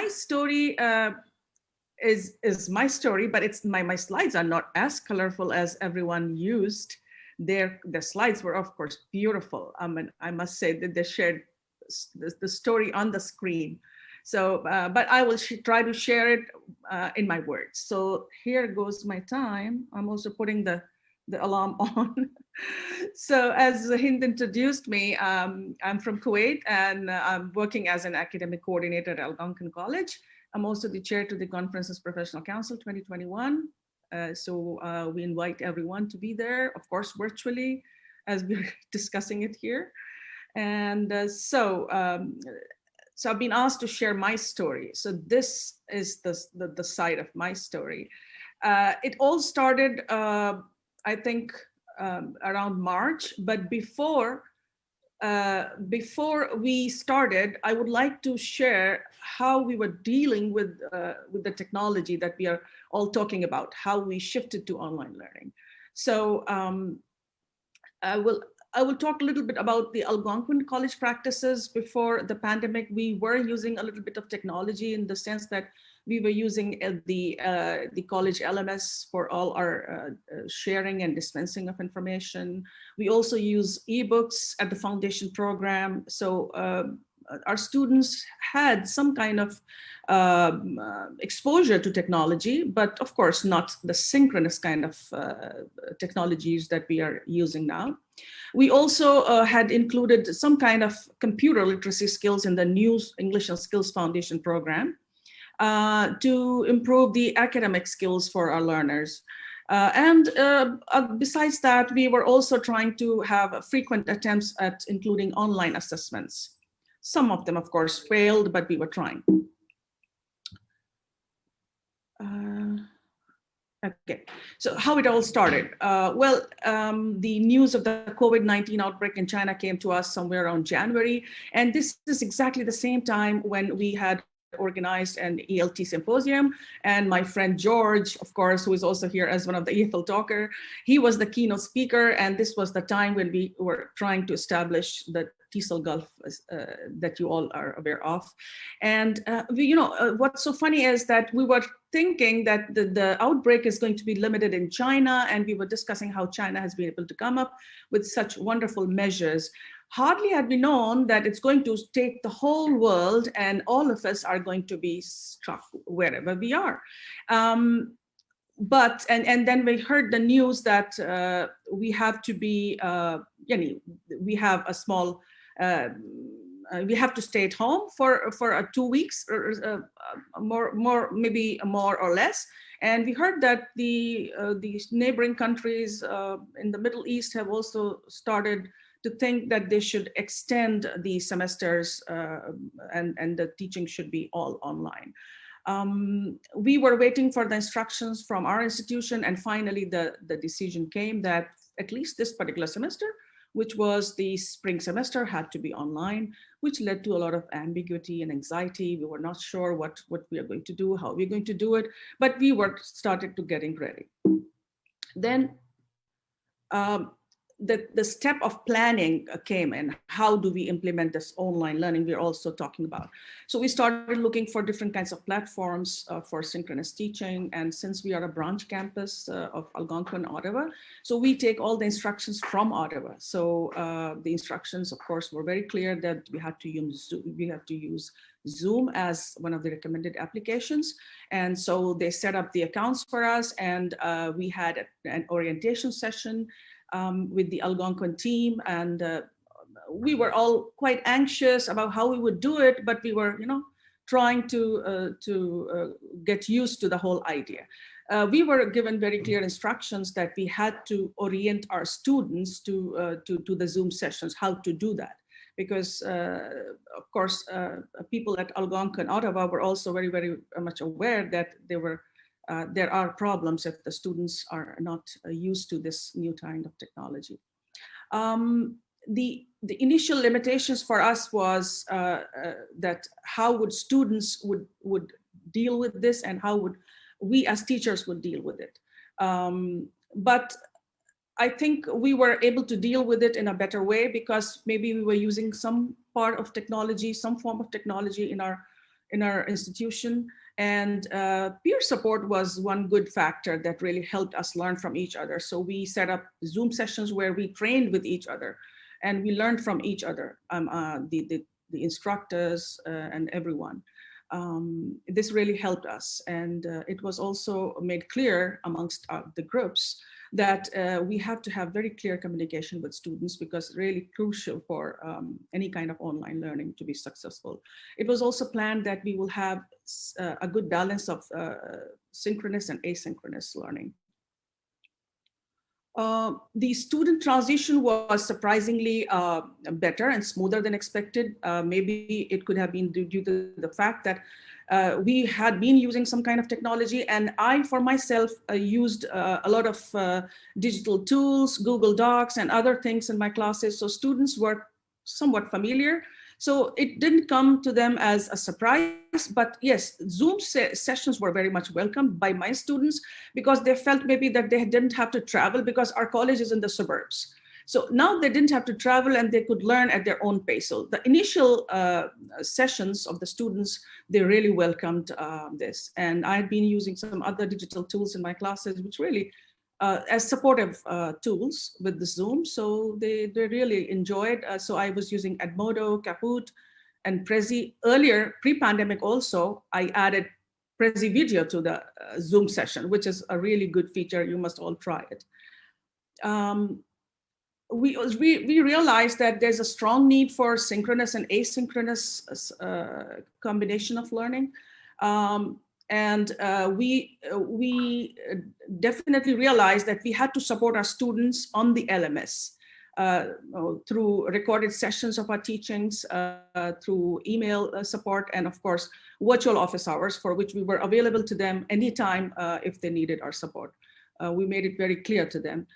my story is my story, but it's my slides are not as colorful as everyone used. The slides were, of course, beautiful. And I must say that they shared the story on the screen. So, but I will try to share it in my words. So here goes my time. I'm also putting the alarm on. So as Hind introduced me, I'm from Kuwait, and I'm working as an academic coordinator at Algonquin College. I'm also the chair to the Conferences Professional Council 2021. So we invite everyone to be there, of course, virtually, as we're discussing it here. And so I've been asked to share my story. So this is the side of my story. It all started, I think, around March, but before we started, I would like to share how we were dealing with the technology that we are all talking about, how we shifted to online learning. So I will talk a little bit about the Algonquin College practices. Before the pandemic, we were using a little bit of technology in the sense that we were using the college LMS for all our sharing and dispensing of information. We also use ebooks at the foundation program. So our students had some kind of exposure to technology, but of course not the synchronous kind of technologies that we are using now. We also had included some kind of computer literacy skills in the new English and Skills Foundation program to improve the academic skills for our learners. And besides that, we were also trying to have frequent attempts at including online assessments. Some of them, of course, failed, but we were trying. Okay, so how it all started. The news of the COVID-19 outbreak in China came to us somewhere around January. And this is exactly the same time when we had organized an ELT symposium. And my friend George, of course, who is also here as one of the EFL talker, he was the keynote speaker. And this was the time when we were trying to establish the TESOL Gulf that you all are aware of. And what's so funny is that we were thinking that the outbreak is going to be limited in China, and we were discussing how China has been able to come up with such wonderful measures. Hardly had we known that it's going to take the whole world and all of us are going to be struck wherever we are. But then we heard the news that we have to be, we have a small, we have to stay at home for 2 weeks or maybe more or less. And we heard that these neighboring countries in the Middle East have also started to think that they should extend the semesters and the teaching should be all online. We were waiting for the instructions from our institution, and finally the decision came that at least this particular semester, which was the spring semester, had to be online, which led to a lot of ambiguity and anxiety. We were not sure what we are going to do, how we're going to do it, but we were started to getting ready. Then the step of planning came in. How do we implement this online learning we're also talking about? So we started looking for different kinds of platforms for synchronous teaching. And since we are a branch campus of Algonquin, Ottawa, so we take all the instructions from Ottawa. So the instructions, of course, were very clear that we had to use Zoom as one of the recommended applications. And so they set up the accounts for us, and we had an orientation session with the Algonquin team, and we were all quite anxious about how we would do it, but we were, trying to get used to the whole idea. We were given very clear instructions that we had to orient our students to the Zoom sessions, how to do that. Because, of course, people at Algonquin, Ottawa were also very, very much aware that there are problems if the students are not used to this new kind of technology. The initial limitations for us was that how would students would deal with this, and how would we as teachers would deal with it. But I think we were able to deal with it in a better way, because maybe we were using some part of technology, some form of technology in our in our institution. And peer support was one good factor that really helped us learn from each other. So we set up Zoom sessions where we trained with each other and we learned from each other, the instructors and everyone. This really helped us. And it was also made clear amongst the groups that we have to have very clear communication with students, because really crucial for any kind of online learning to be successful. It was also planned that we will have a good balance of synchronous and asynchronous learning. The student transition was surprisingly better and smoother than expected. Maybe it could have been due to the fact that we had been using some kind of technology, and I, for myself, used a lot of digital tools, Google Docs and other things in my classes. So students were somewhat familiar. So it didn't come to them as a surprise, but yes, Zoom sessions were very much welcomed by my students, because they felt maybe that they didn't have to travel, because our college is in the suburbs. So now they didn't have to travel and they could learn at their own pace. So the initial sessions of the students, they really welcomed this. And I've been using some other digital tools in my classes, which really as supportive tools with the Zoom. So they really enjoyed. So I was using Edmodo, Kahoot, and Prezi. Earlier, pre-pandemic also, I added Prezi video to the Zoom session, which is a really good feature. You must all try it. We realized that there's a strong need for synchronous and asynchronous combination of learning. And we definitely realized that we had to support our students on the LMS through recorded sessions of our teachings, through email support, and of course, virtual office hours, for which we were available to them anytime if they needed our support. We made it very clear to them.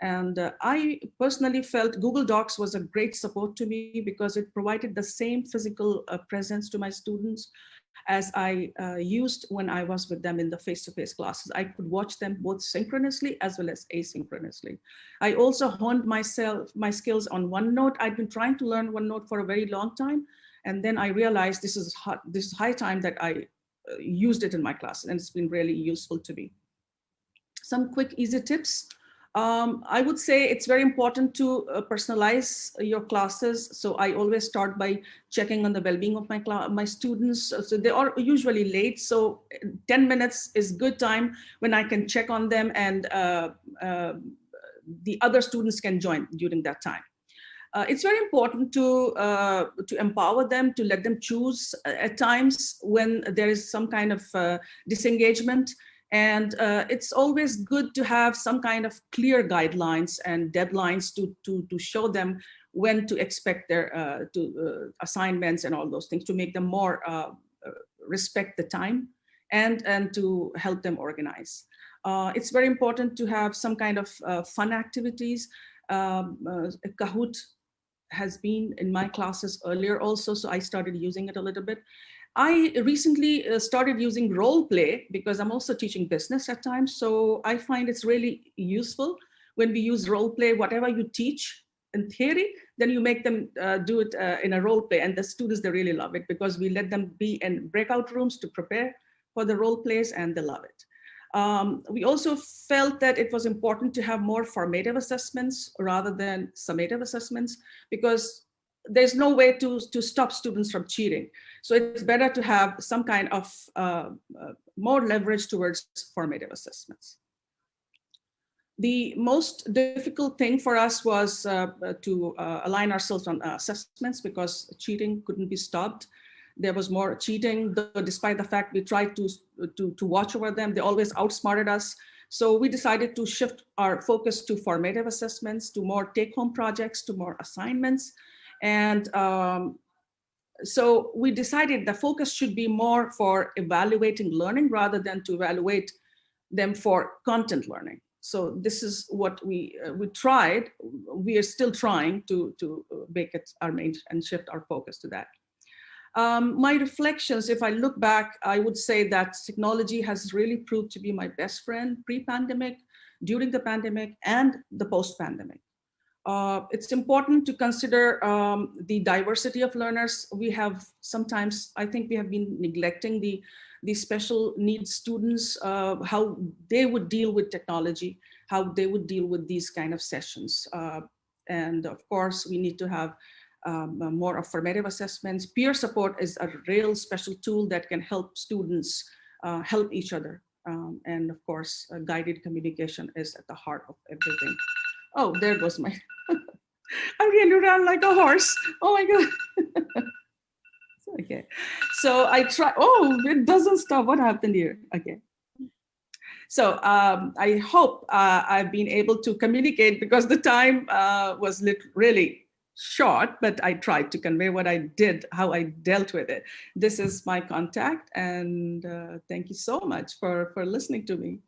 And I personally felt Google Docs was a great support to me, because it provided the same physical presence to my students as I used when I was with them in the face-to-face classes. I could watch them both synchronously as well as asynchronously. I also honed my skills on OneNote. I'd been trying to learn OneNote for a very long time. And then I realized this is high time that I used it in my class, and it's been really useful to me. Some quick, easy tips. I would say it's very important to personalize your classes. So I always start by checking on the well-being of my students. So they are usually late. So 10 minutes is good time when I can check on them, and the other students can join during that time. It's very important to empower them, to let them choose at times when there is some kind of disengagement. And it's always good to have some kind of clear guidelines and deadlines to show them when to expect their assignments and all those things, to make them more respect the time and to help them organize. It's very important to have some kind of fun activities. Kahoot has been in my classes earlier also, so I started using it a little bit. I recently started using role play, because I'm also teaching business at times. So I find it's really useful when we use role play. Whatever you teach in theory, then you make them do it in a role play. And the students, they really love it, because we let them be in breakout rooms to prepare for the role plays, and they love it. We also felt that it was important to have more formative assessments rather than summative assessments, because there's no way to stop students from cheating. So it's better to have some kind of more leverage towards formative assessments. The most difficult thing for us was to align ourselves on assessments, because cheating couldn't be stopped. There was more cheating, despite the fact we tried to watch over them. They always outsmarted us. So we decided to shift our focus to formative assessments, to more take-home projects, to more assignments. And so we decided the focus should be more for evaluating learning rather than to evaluate them for content learning. So this is what we tried. We are still trying to make it our main and shift our focus to that. My reflections, if I look back, I would say that technology has really proved to be my best friend pre-pandemic, during the pandemic, and the post-pandemic. It's important to consider the diversity of learners. We have sometimes, I think we have been neglecting the special needs students, how they would deal with technology, how they would deal with these kind of sessions. And of course, we need to have more affirmative assessments. Peer support is a real special tool that can help students help each other. And of course, guided communication is at the heart of everything. Oh, there goes my, I really ran like a horse. Oh my God. Okay. So I try, oh, it doesn't stop. What happened here? Okay. So I hope I've been able to communicate because the time was really short, but I tried to convey what I did, how I dealt with it. This is my contact, and thank you so much for listening to me.